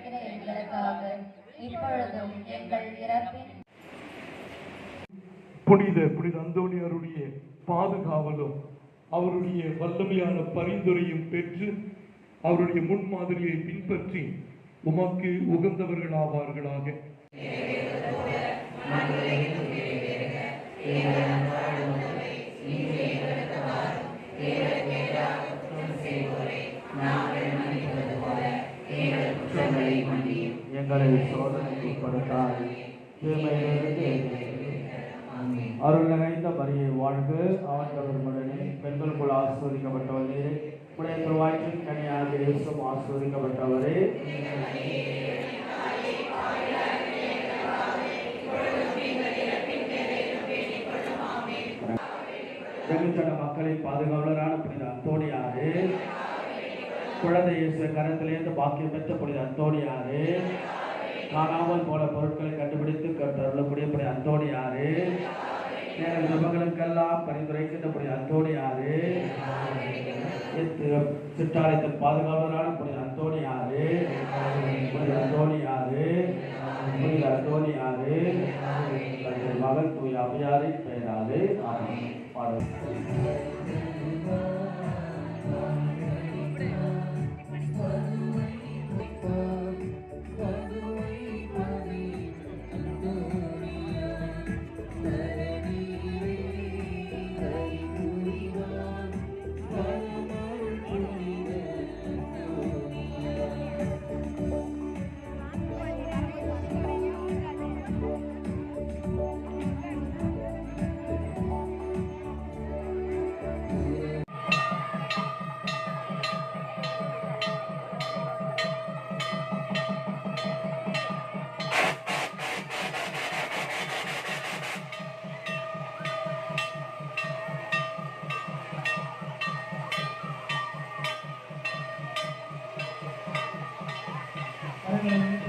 இருக்கிற எங்களுக்காக இப்பொழுதும் எங்கள் இறப்பின் புனித அந்தோனியாருடைய பாதுகாவலும் அவருடைய வல்லமையான பரிந்துரையும் பெற்று அவருடைய முன்மாதிரியை பின்பற்றி உமக்கு உகந்தவர்களாவார்களாக. எங்களை சோதனைக்கு உட்படுத்தாது, தீமையிலிருந்து அருள் நிறைந்த மரியை வாழ்க, ஆண்டவர் உடனே பெண்களுக்குள் ஆசீர்வதிக்கப்பட்டவரே, உடைய திருவாய்ப்பின் கனியாக இயேசுவும் ஆசீர்வதிக்கப்பட்டவரே. வெகுஜன மக்களின் பாதுகாவலரான புனித அந்தோணியாரே, குழந்தை இயேசு கரத்திலிருந்து பாக்கியம் பெற்ற புனித அந்தோணியாரே, காணாமல் போன பொருட்களை கண்டுபிடித்து கற்றருளக்கூடிய புனித அந்தோணியாரே, எங்கள் விபங்களுக்கெல்லாம் பரிந்துரைக்கின்ற புனித அந்தோணியாரே, சிற்றாலயத்தின் பாதுகாவலரான புனித அந்தோணியாரே, புனித அந்தோணியாரே, புனித அந்தோணியாரே, மகன் தூய அவையாரின் பெயராலே ஆமென். Amen.